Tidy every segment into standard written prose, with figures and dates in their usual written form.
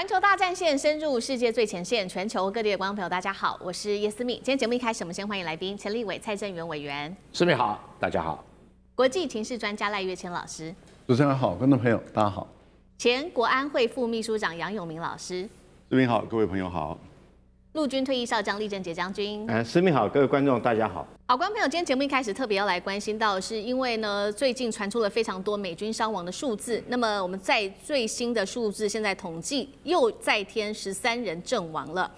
环球大战线深入世界最前线，全球各地的观众朋友，大家好，我是叶思密。今天节目一开始，我们先欢迎来宾钱立伟、蔡正元委员。思密好，大家好。国际情势专家赖岳谦老师。主持人好，观众朋友大家好。前国安会副秘书长杨永明老师。思密好，各位朋友好。陆军退役少将厉正杰将军。思密好，各位观众大家好。好，观众朋友，今天节目一开始特别要来关心到的是，因为呢，最近传出了非常多美军伤亡的数字。那么我们在最新的数字，现在统计又再添13人阵亡了。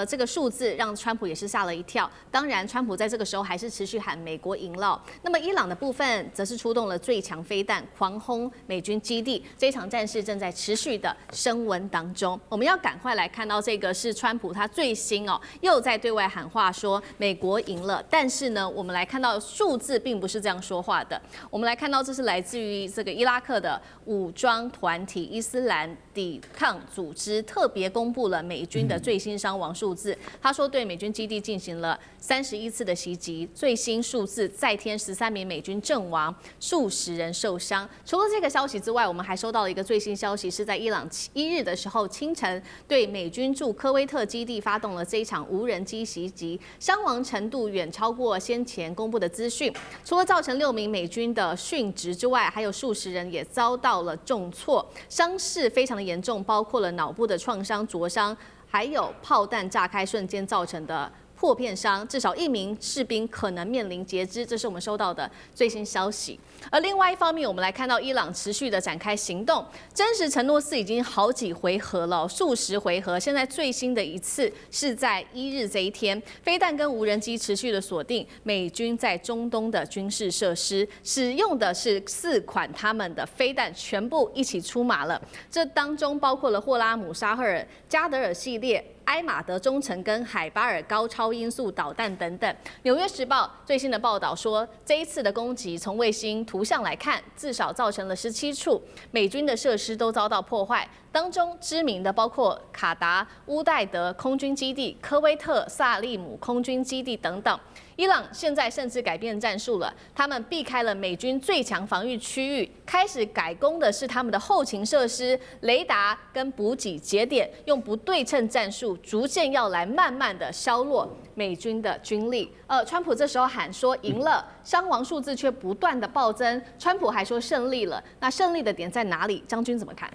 这个数字让川普也是吓了一跳。当然，川普在这个时候还是持续喊美国赢了。那么伊朗的部分则是出动了最强飞弹，狂轰美军基地。这场战事正在持续的升温当中。我们要赶快来看到这个是川普他最新又在对外喊话说美国赢了，但是呢，我们来看到数字并不是这样说话的。我们来看到这是来自于这个伊拉克的武装团体伊斯兰抵抗组织特别公布了美军的最新伤亡数字。他说对美军基地进行了31次的袭击，最新数字再添13名美军阵亡，数十人受伤。除了这个消息之外，我们还收到了一个最新消息，是在伊朗1日的时候清晨对美军驻科威特基地发动了这一场无人机袭击，伤亡程度远超过先前公布的资讯。除了造成6名美军的殉职之外，还有数十人也遭到了重挫，伤势非常的严重，包括了脑部的创伤、灼伤，还有炮弹炸开瞬间造成的破片伤，至少1名士兵可能面临截肢，这是我们收到的最新消息。而另外一方面，我们来看到伊朗持续的展开行动，真实承诺4已经好几回合了，数十回合。现在最新的一次是在1日这一天，飞弹跟无人机持续的锁定美军在中东的军事设施，使用的是4款他们的飞弹，全部一起出马了。这当中包括了霍拉姆沙赫尔、加德尔系列、埃马德中程跟海巴尔高超音速导弹等等。纽约时报最新的报道说，这一次的攻击从卫星图像来看，至少造成了17处美军的设施都遭到破坏，当中知名的包括卡达、乌代德空军基地、科威特萨利姆空军基地等等。伊朗现在甚至改变战术了，他们避开了美军最强防御区域，开始改攻的是他们的后勤设施、雷达跟补给节点，用不对称战术，逐渐要来慢慢的削弱美军的军力。川普这时候喊说赢了，伤亡数字却不断的暴增，川普还说胜利了，那胜利的点在哪里？将军怎么看？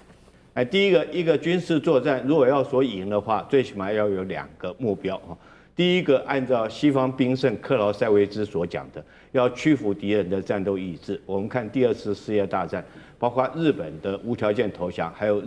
第一个军事作战，如果要说赢的话，最起码要有2个目标。第一个，按照西方兵圣克劳塞维兹所讲的，要屈服敌人的战斗意志。我们看第2次世界大战，包括日本的无条件投降，还有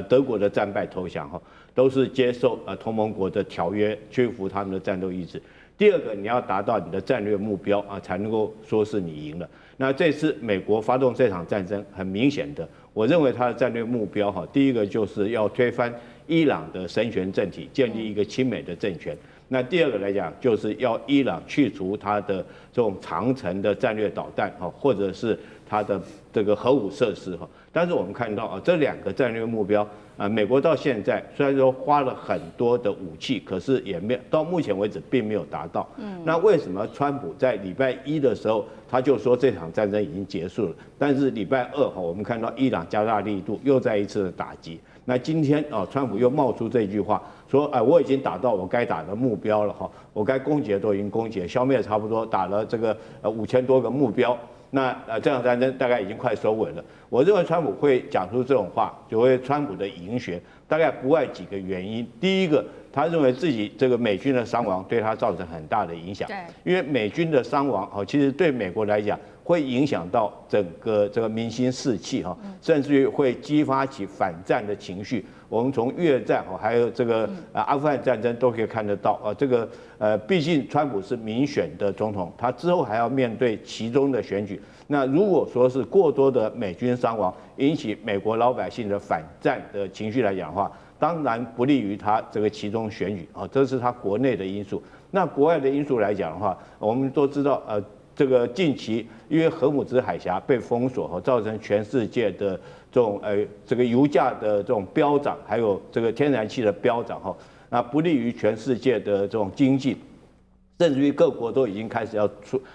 德国的战败投降，都是接受同盟国的条约，屈服他们的战斗意志。第二个，你要达到你的战略目标才能够说是你赢了。那这次美国发动这场战争，很明显的，我认为它的战略目标第一个就是要推翻伊朗的神权政体，建立一个亲美的政权。那第二个来讲，就是要伊朗去除它的这种长程的战略导弹或者是它的这个核武设施但是我们看到这2个战略目标美国到现在虽然说花了很多的武器，可是也没有到目前为止并没有达到。那为什么川普在礼拜1的时候他就说这场战争已经结束了，但是礼拜2我们看到伊朗加大力度，又再一次的打击。那今天川普又冒出这句话，说我已经打到我该打的目标了我该攻击的都已经攻击了，消灭差不多打了这个5000多个目标。那这场战争大概已经快收尾了。我认为川普会讲出这种话，就会川普的赢学，大概不外几个原因。第一个，他认为自己这个美军的伤亡对他造成很大的影响，因为美军的伤亡其实对美国来讲会影响到整个这个民心士气甚至于会激发起反战的情绪。我们从越战还有这个阿富汗战争都可以看得到这个毕竟川普是民选的总统，他之后还要面对其中的选举。那如果说是过多的美军伤亡引起美国老百姓的反战的情绪来讲的话，当然不利于他这个其中选举这是他国内的因素。那国外的因素来讲的话，我们都知道这个近期因为荷姆兹海峡被封锁造成全世界的这种这个油价的这种飙涨，还有这个天然气的飙涨那不利于全世界的这种经济。甚至于各国都已经开始要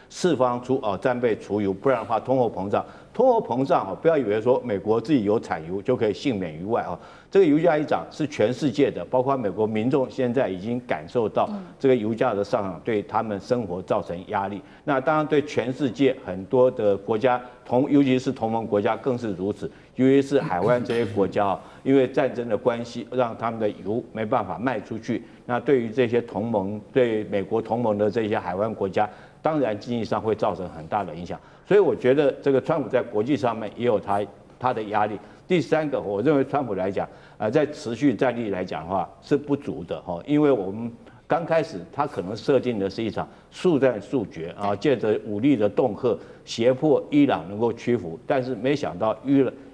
释放出战备储油，不然的话通货膨胀。通货膨胀不要以为说美国自己有产油就可以幸免于外这个油价一涨是全世界的，包括美国民众现在已经感受到这个油价的上涨对他们生活造成压力。那当然对全世界很多的国家尤其是同盟国家更是如此，尤其是海湾这些国家因为战争的关系，让他们的油没办法卖出去。那对于这些同盟对美国同盟的这些海湾国家，当然经济上会造成很大的影响。所以我觉得这个川普在国际上面也有他的压力。第三个，我认为川普来讲，在持续战力来讲的话是不足的因为我们刚开始他可能设定的是一场速战速决借着武力的恫吓胁迫伊朗能够屈服，但是没想到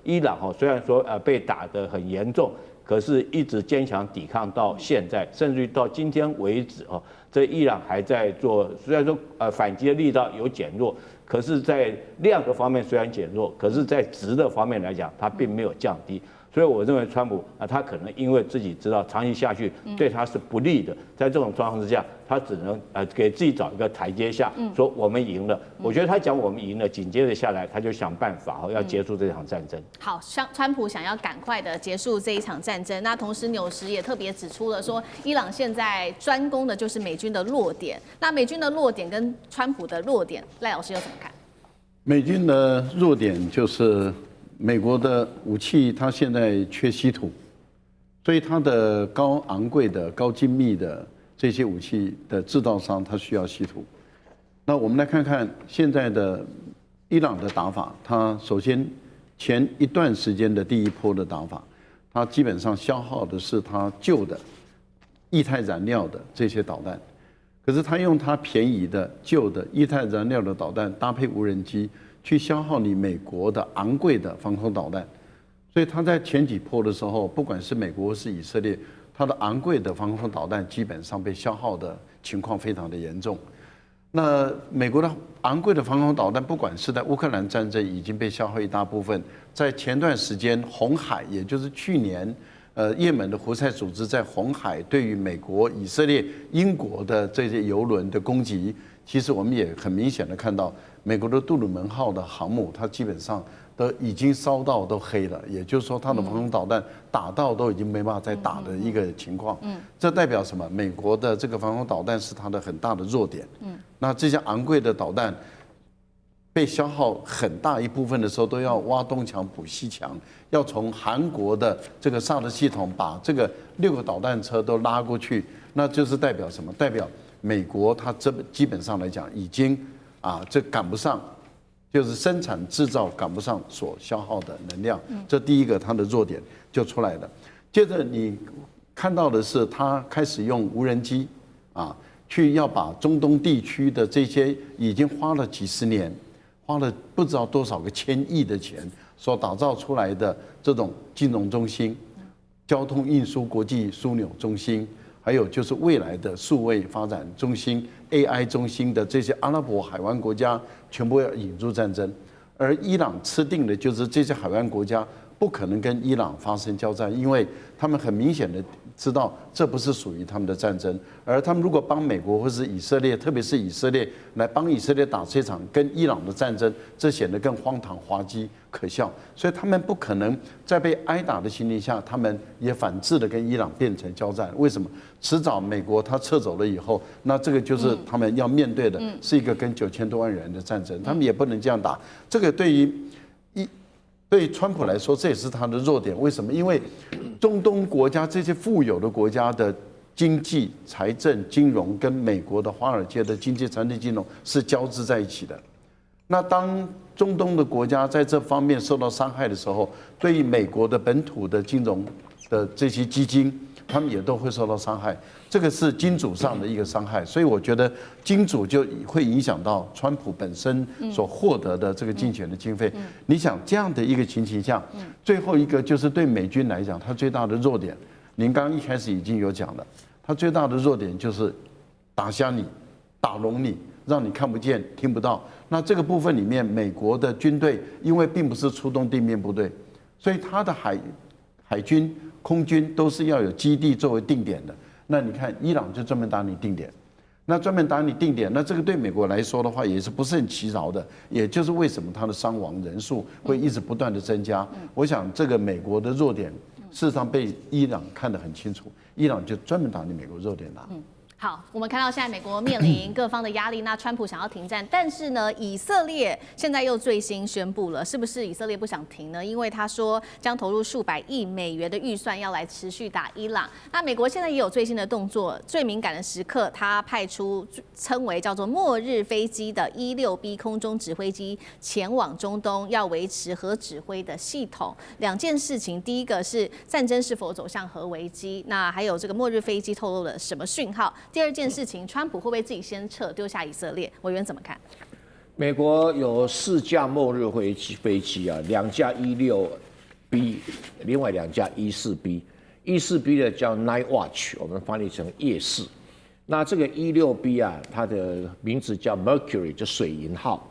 伊朗虽然说被打得很严重，可是一直坚强抵抗到现在，甚至于到今天为止这伊朗还在做，虽然说反击的力道有减弱，可是在量的方面虽然减弱，可是在质的方面来讲，它并没有降低。所以我认为川普他可能因为自己知道长期下去对他是不利的，在这种状况之下，他只能给自己找一个台阶下，说我们赢了。我觉得他讲我们赢了，紧接着下来他就想办法要结束这场战争。好，川普想要赶快的结束这一场战争，那同时纽时也特别指出了说，伊朗现在专攻的就是美军的弱点。那美军的弱点跟川普的弱点，赖老师又怎么看？美军的弱点就是美国的武器，它现在缺稀土，所以它的高昂贵的、高精密的这些武器的制造商，它需要稀土。那我们来看看现在的伊朗的打法，它首先前一段时间的第一波的打法，它基本上消耗的是它旧的液态燃料的这些导弹，可是它用它便宜的旧的液态燃料的导弹搭配无人机，去消耗你美国的昂贵的防空导弹。所以它在前几波的时候，不管是美国或是以色列，它的昂贵的防空导弹基本上被消耗的情况非常的严重。那美国的昂贵的防空导弹，不管是在乌克兰战争已经被消耗一大部分，在前段时间红海，也就是去年，也门的胡塞组织在红海对于美国、以色列、英国的这些油轮的攻击，其实我们也很明显的看到，美国的杜鲁门号的航母，它基本上都已经烧到都黑了，也就是说，它的防空导弹打到都已经没办法再打的一个情况。这代表什么？美国的这个防空导弹是它的很大的弱点。那这些昂贵的导弹被消耗很大一部分的时候，都要挖东墙补西墙，要从韩国的这个萨德系统把这个6个导弹车都拉过去，那就是代表什么？代表美国它基本上来讲已经这赶不上，就是生产制造赶不上所消耗的能量。这第一个它的弱点就出来了。接着你看到的是，它开始用无人机去要把中东地区的这些已经花了几十年，花了不知道多少个1000亿的钱所打造出来的这种金融中心、交通运输国际枢纽中心，还有就是未来的数位发展中心、AI 中心的这些阿拉伯海湾国家，全部要引入战争。而伊朗吃定的就是这些海湾国家不可能跟伊朗发生交战，因为他们很明显的知道这不是属于他们的战争，而他们如果帮美国或是以色列，特别是以色列来帮以色列打这场跟伊朗的战争，这显得更荒唐、滑稽、可笑。所以他们不可能在被挨打的情形下，他们也反制的跟伊朗变成交战。为什么？迟早美国他撤走了以后，那这个就是他们要面对的是一个跟9000多万人的战争，他们也不能这样打。这个对于川普来说，这也是他的弱点。为什么？因为中东国家这些富有的国家的经济、财政、金融跟美国的华尔街的经济、财政、金融是交织在一起的。那当中东的国家在这方面受到伤害的时候，对于美国的本土的金融的这些基金，他们也都会受到伤害。这个是金主上的一个伤害，所以我觉得金主就会影响到川普本身所获得的这个竞选的经费。你想这样的一个情形下，最后一个就是对美军来讲，它最大的弱点，您刚刚一开始已经有讲了，它最大的弱点就是打瞎你、打聋你，让你看不见、听不到。那这个部分里面，美国的军队因为并不是出动地面部队，所以它的海军、空军都是要有基地作为定点的。那你看，伊朗就专门打你定点，那专门打你定点，那这个对美国来说的话，也是不胜其扰的。也就是为什么它的伤亡人数会一直不断的增加。我想这个美国的弱点，事实上被伊朗看得很清楚，伊朗就专门打你美国弱点打。好，我们看到现在美国面临各方的压力，那川普想要停战，但是呢，以色列现在又最新宣布了，是不是以色列不想停呢？因为他说将投入数百亿美元的预算要来持续打伊朗。那美国现在也有最新的动作，最敏感的时刻，他派出称为叫做末日飞机的16B 空中指挥机前往中东，要维持核指挥的系统。两件事情，第一个是战争是否走向核危机，那还有这个末日飞机透露了什么讯号？第二件事情，川普会不会自己先撤，丢下以色列？委员怎么看？美国有4架末日飞机啊，2架16B，另外2架14B。14B 的叫 Night Watch， 我们翻译成夜视。那这个16B 啊，它的名字叫 Mercury， 就水银号。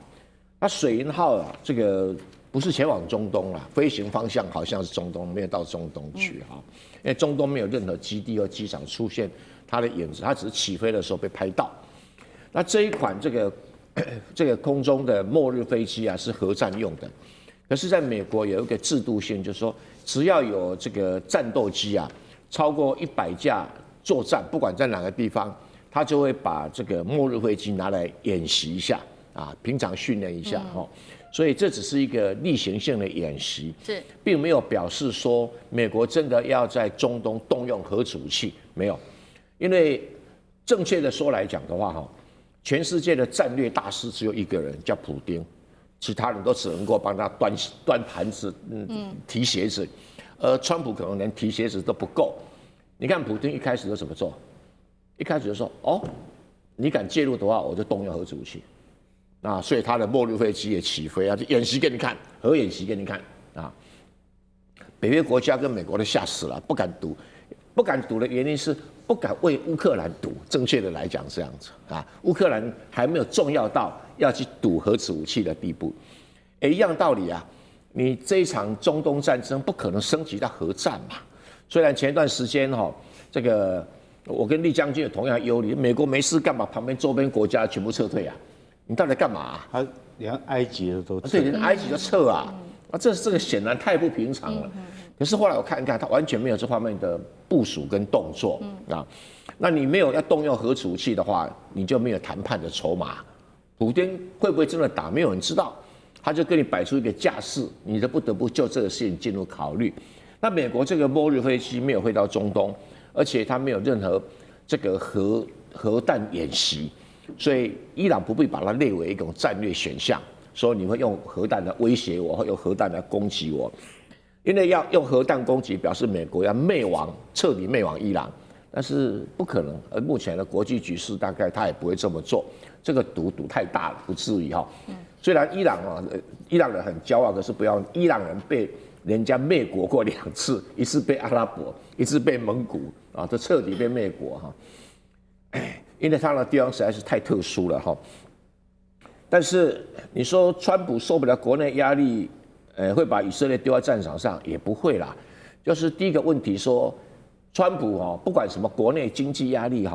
那水银号啊，这个不是前往中东啦，飞行方向好像是中东，没有到中东去哈，因为中东没有任何基地或机场出现它的影子，它只是起飞的时候被拍到。那这一款这个空中的末日飞机啊，是核战用的。可是在美国有一个制度性，就是说只要有这个战斗机啊，超过100架作战，不管在哪个地方，他就会把这个末日飞机拿来演习一下啊，平常训练一下哈。所以这只是一个例行性的演习，并没有表示说美国真的要在中东动用核子武器，没有。因为正确的说来讲的话，哈，全世界的战略大师只有一个人，叫普丁，其他人都只能够帮他端盘子、提鞋子，而川普可能连提鞋子都不够。你看普丁一开始就怎么做？一开始就说：“哦，你敢介入的话，我就动用核子武器。”啊，所以他的末日飞机也起飞啊，就演习给你看，核演习给你看啊。北约国家跟美国都吓死了，不敢赌。不敢赌的原因是不敢为乌克兰赌，正确的来讲这样子啊，乌克兰还没有重要到要去赌核子武器的地步。一样道理啊，你这一场中东战争不可能升级到核战嘛。虽然前段时间这个我跟厉将军有同样忧虑，美国没事干嘛？旁边周边国家全部撤退啊，你到底干嘛啊？他连埃及的都撤，对，连埃及都撤啊，这个显然太不平常了。可是后来我看一看，他完全没有这方面的部署跟动作啊。那你没有要动用核子武器的话，你就没有谈判的筹码。普丁会不会真的打，没有人知道。他就跟你摆出一个架势，你就不得不就这个事情进入考虑。那美国这个末日飞机没有飞到中东，而且它没有任何这个核弹演习，所以伊朗不必把它列为一种战略选项，说你会用核弹来威胁我，或用核弹来攻击我。因为要用核弹攻击，表示美国要彻底灭亡伊朗，但是不可能。而目前的国际局势，大概他也不会这么做。这个赌太大了，不至于哈。虽然伊朗人很骄傲，可是不要伊朗人被人家灭国过2次，一次被阿拉伯，一次被蒙古啊，这彻底被灭国哈。因为他的地方实在是太特殊了哈。但是你说川普受不了国内压力？会把以色列丢在战场上也不会啦，就是第一个问题说，川普不管什么国内经济压力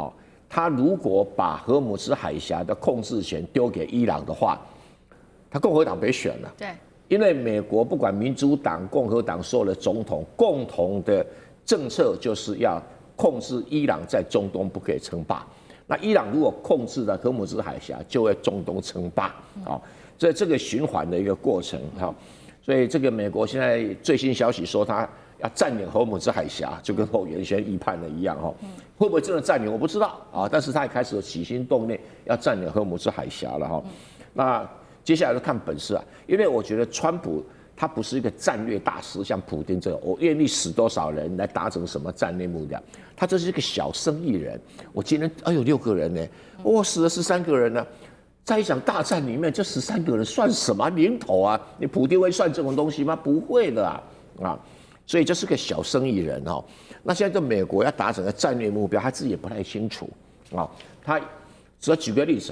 他如果把荷姆斯海峡的控制权丢给伊朗的话，他共和党别选了。对，因为美国不管民主党、共和党所有的总统共同的政策就是要控制伊朗在中东不可以称霸。那伊朗如果控制了荷姆斯海峡，就会中东称霸啊，这个循环的一个过程哈。所以这个美国现在最新消息说，他要占领荷姆斯海峡，就跟后原先预判的一样哈。会不会真的占领我不知道啊，但是他也开始有起心动念要占领荷姆斯海峡了哈。那接下来就看本事啊，因为我觉得川普他不是一个战略大师，像普丁这种，我愿意死多少人来达成什么战略目标。他这是一个小生意人，我今天6个人呢，我死了13个人呢。在一场大战里面，这13个人算什么零头啊？你普丁会算这种东西吗？不会的啊！所以这是个小生意人哦。那现在在美国要达成的战略目标，他自己也不太清楚啊。他只要举个例子，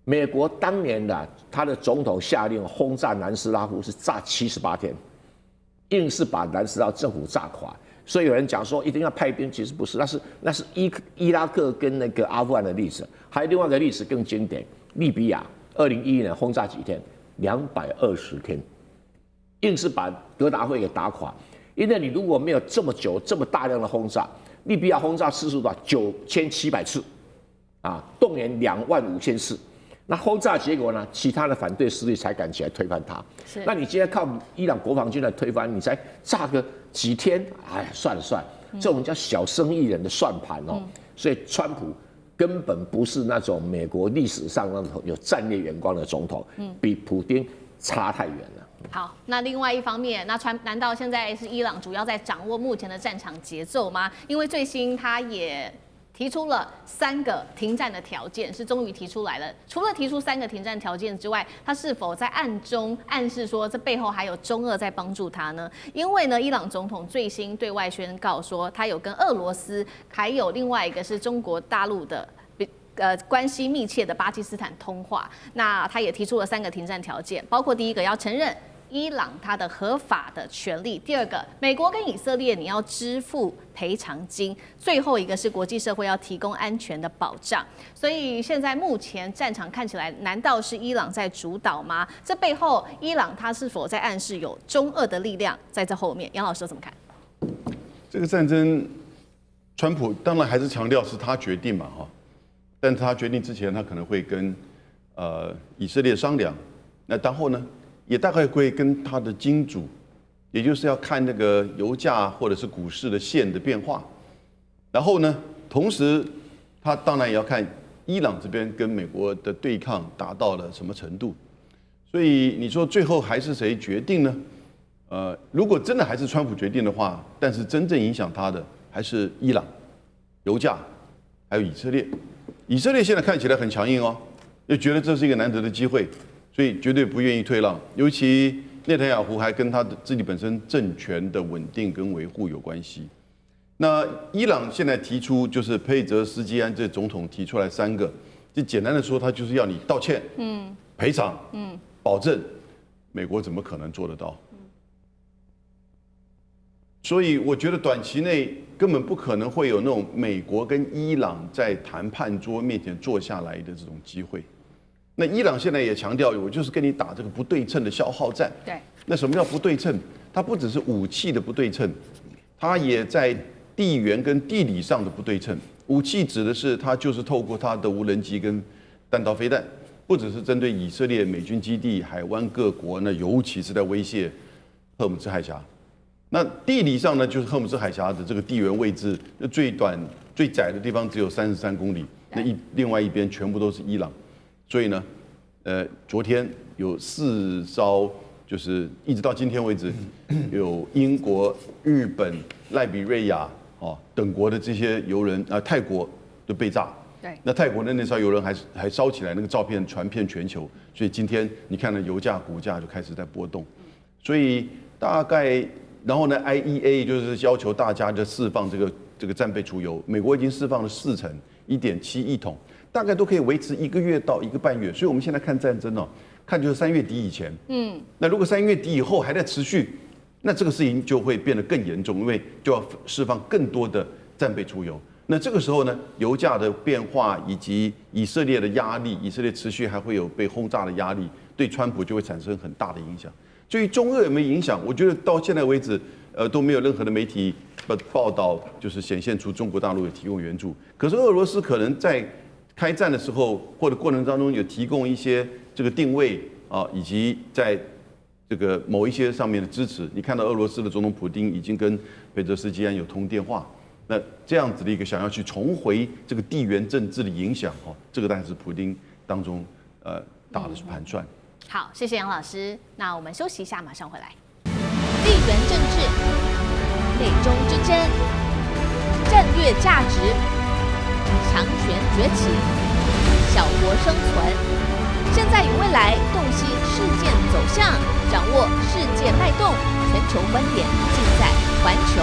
美国当年的他的总统下令轰炸南斯拉夫是炸78天，硬是把南斯拉夫政府炸垮。所以有人讲说一定要派兵，其实不是，那是伊拉克跟那个阿富汗的历史，还有另外一个历史更经典，利比亚2011年轰炸几天，220天，硬是把格达费给打垮。因为你如果没有这么久、这么大量的轰炸，利比亚轰炸次数多少？9700次，动员25000次。那轰炸结果呢？其他的反对势力才敢起来推翻他。那你今天靠伊朗国防军来推翻，你才炸个几天？哎，算了，这种叫小生意人的算盘哦。所以川普根本不是那种美国历史上那种有战略眼光的总统，比普丁差太远了。好，那另外一方面，难道现在是伊朗主要在掌握目前的战场节奏吗？因为最新他也提出了3个停战的条件，是终于提出来了。除了提出3个停战条件之外，他是否在暗中暗示说这背后还有中俄在帮助他呢？因为呢，伊朗总统最新对外宣告说，他有跟俄罗斯，还有另外一个是中国大陆的。关系密切的巴基斯坦通话，那他也提出了3个停战条件，包括第一个要承认伊朗它的合法的权利，第2个美国跟以色列你要支付赔偿金，最后一个是国际社会要提供安全的保障。所以现在目前战场看起来，难道是伊朗在主导吗？这背后伊朗它是否在暗示有中俄的力量在这后面？杨老师怎么看？这个战争，川普当然还是强调是他决定嘛，哈。但是他决定之前，他可能会跟以色列商量。那然后呢，也大概会跟他的金主，也就是要看那个油价或者是股市的线的变化。然后呢，同时他当然也要看伊朗这边跟美国的对抗达到了什么程度。所以你说最后还是谁决定呢？如果真的还是川普决定的话，但是真正影响他的还是伊朗、油价，还有以色列。以色列现在看起来很强硬哦，又觉得这是一个难得的机会，所以绝对不愿意退让。尤其内塔尼亚胡还跟他的自己本身政权的稳定跟维护有关系。那伊朗现在提出就是佩泽斯基安这总统提出来3个，就简单的说，他就是要你道歉，赔偿，保证。美国怎么可能做得到？所以我觉得短期内根本不可能会有那种美国跟伊朗在谈判桌面前坐下来的这种机会。那伊朗现在也强调，我就是跟你打这个不对称的消耗战。对。那什么叫不对称？它不只是武器的不对称，它也在地缘跟地理上的不对称。武器指的是它就是透过它的无人机跟弹道飞弹，不只是针对以色列美军基地、海湾各国，那尤其是在威胁荷尔木兹海峡。那地理上呢，就是荷尔木兹海峡的这个地缘位置，最短最窄的地方只有33公里，另外一边全部都是伊朗，所以呢，昨天有4艘，就是一直到今天为止，有英国、日本、赖比瑞亚等国的这些油人泰国都被炸。对，那泰国的那艘油轮还烧起来，那个照片传遍全球，所以今天你看到油价、股价就开始在波动，所以大概。然后呢 ，IEA 就是要求大家就释放这个战备储油，美国已经释放了4成，1.7亿桶，大概都可以维持1个月到1个半月。所以我们现在看战争哦，看就是3月底以前，那如果3月底以后还在持续，那这个事情就会变得更严重，因为就要释放更多的战备储油。那这个时候呢，油价的变化以及以色列的压力，以色列持续还会有被轰炸的压力，对川普就会产生很大的影响。至于中俄有没有影响，我觉得到现在为止，都没有任何的媒体报道，就是显现出中国大陆有提供援助。可是俄罗斯可能在开战的时候或者过程当中有提供一些这个定位啊，以及在这个某一些上面的支持。你看到俄罗斯的总统普丁已经跟佩泽斯基安有通电话，那这样子的一个想要去重回这个地缘政治的影响，这个当然是普丁当中打的盘算。好，谢谢杨老师。那我们休息一下，马上回来。地缘政治、美中之争、战略价值、强权崛起、小国生存，现在与未来洞悉事件走向，掌握世界脉动，全球观点尽在环球